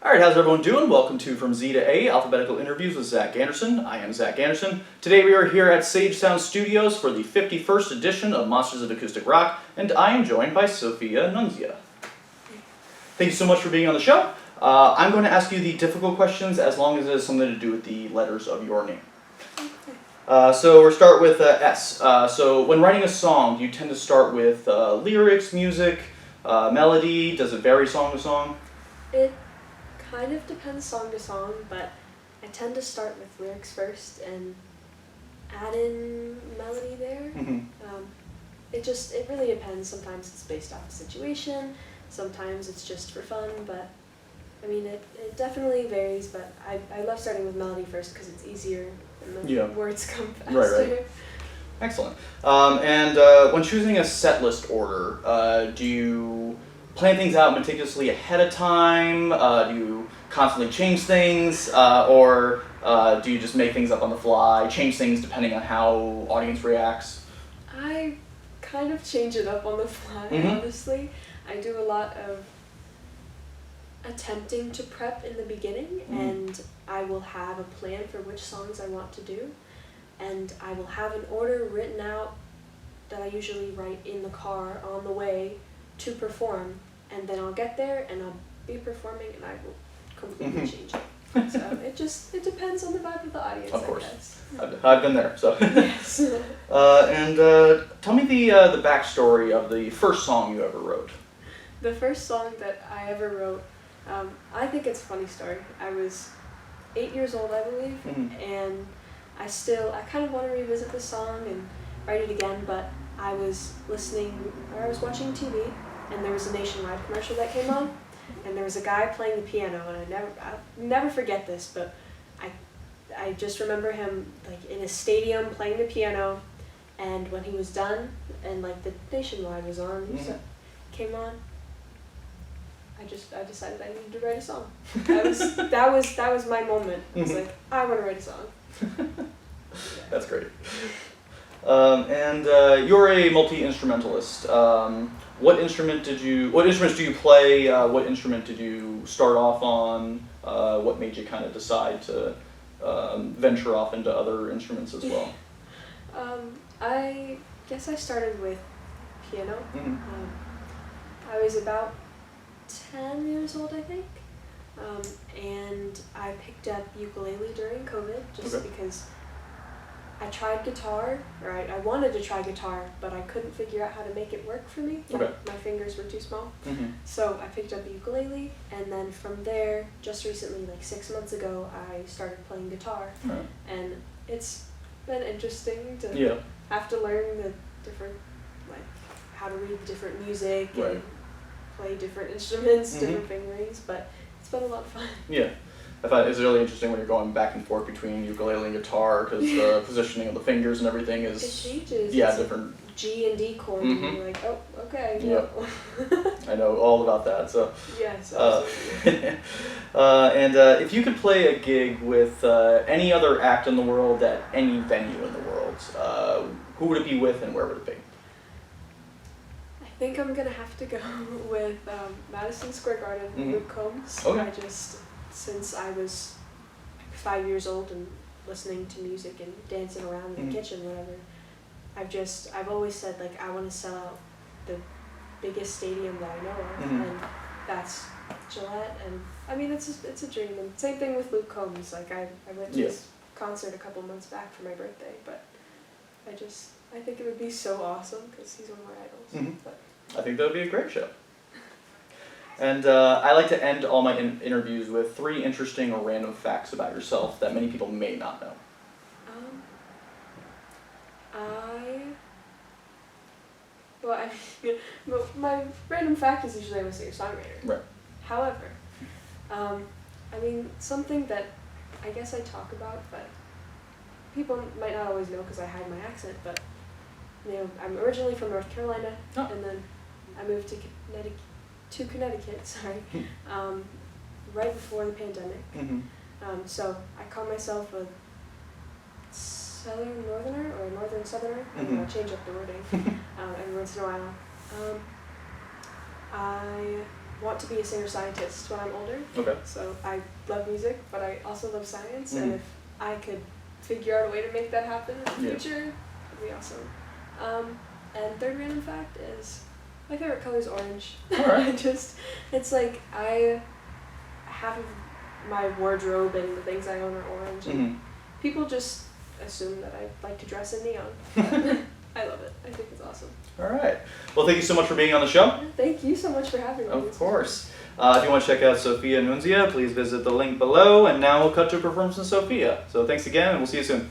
Alright, how's everyone doing? Welcome to From Z to A, Alphabetical Interviews with Zach Andersen. I am Zach Andersen. Today we are here at Sage Sound Studios for the 51st edition of Monsters of Acoustic Rock, and I am joined by Sofia Nunzia. Thank you so much for being on the show. I'm going to ask you the difficult questions as long as it has something to do with the letters of your name. So we'll start with S. So when writing a song, do you tend to start with lyrics, music, melody? Does it vary song to song? It kind of depends song to song, but I tend to start with lyrics first and add in melody there. It really depends. Sometimes it's based off the situation, sometimes it's just for fun, but I mean it definitely varies, but I love starting with melody first because it's easier and the words come faster. Right. Excellent. And when choosing a set list order, do you plan things out meticulously ahead of time? Do you constantly change things? Or do you just make things up on the fly, change things depending on how audience reacts? I kind of change it up on the fly, honestly. I do a lot of attempting to prep in the beginning, and I will have a plan for which songs I want to do, and I will have an order written out that I usually write in the car on the way to perform, and then I'll get there and I'll be performing and I will completely change it. So it depends on the vibe of the audience. Of course. I guess. I've been there. So. Yes. And tell me the backstory of the first song you ever wrote. The first song that I ever wrote, I think it's a funny story. I was 8 years old, I believe, and I kind of want to revisit the song and write it again, but I was watching TV, and there was a Nationwide commercial that came on, and there was a guy playing the piano, and I'll never forget this, but I just remember him like in a stadium playing the piano, and when he was done, and like the Nationwide was on, came on, I decided I needed to write a song. That was my moment. I was like, I want to write a song. That's great. And you're a multi-instrumentalist. What instruments do you play? What instrument did you start off on? What made you kind of decide to venture off into other instruments as well? I guess I started with piano. I was about 10 years old, I think, and I picked up ukulele during COVID just because I tried guitar, or I wanted to try guitar, but I couldn't figure out how to make it work for me. My fingers were too small. So I picked up the ukulele, and then from there, just recently, like 6 months ago, I started playing guitar. And it's been interesting to have to learn the different, like, how to read different music and play different instruments, different fingerings, but it's been a lot of fun. Yeah. I find it's really interesting when you're going back and forth between ukulele and guitar, because the positioning of the fingers and everything is... It changes. Yeah, different. G and D chord, and you're like, oh, okay. Yep. I know all about that, so... Yes, absolutely. And if you could play a gig with any other act in the world at any venue in the world, who would it be with and where would it be? I think I'm going to have to go with Madison Square Garden and Luke Combs. Okay. Since I was 5 years old and listening to music and dancing around in the kitchen, whatever, I've always said, like, I want to sell out the biggest stadium that I know of, and that's Gillette, and I mean, it's a dream. And same thing with Luke Combs. Like, I went to his concert a couple months back for my birthday, but I think it would be so awesome because he's one of my idols. But I think that would be a great show. And I like to end all my interviews with 3 interesting or random facts about yourself that many people may not know. My random fact is usually I'm a singer-songwriter. Right. However, I mean, something that I guess I talk about, but people might not always know because I hide my accent, but I'm originally from North Carolina, and then I moved to Connecticut, right before the pandemic. So I call myself a Southern Northerner or a Northern Southerner. I change up the wording every once in a while. I want to be a singer-scientist when I'm older. Okay. So I love music, but I also love science, Mhm. and if I could figure out a way to make that happen in the Yeah. future, it'd be awesome. And third random fact is my favorite color is orange. Alright. It's like half of my wardrobe and the things I own are orange. And Mhm. people just assume that I like to dress in neon. I love it. I think it's awesome. All right. Well, thank you so much for being on the show. Thank you so much for having me. Of This was course. If you want to check out Sofia Nunzia, please visit the link below. And now we'll cut to a performance from Sofia. So thanks again, and we'll see you soon.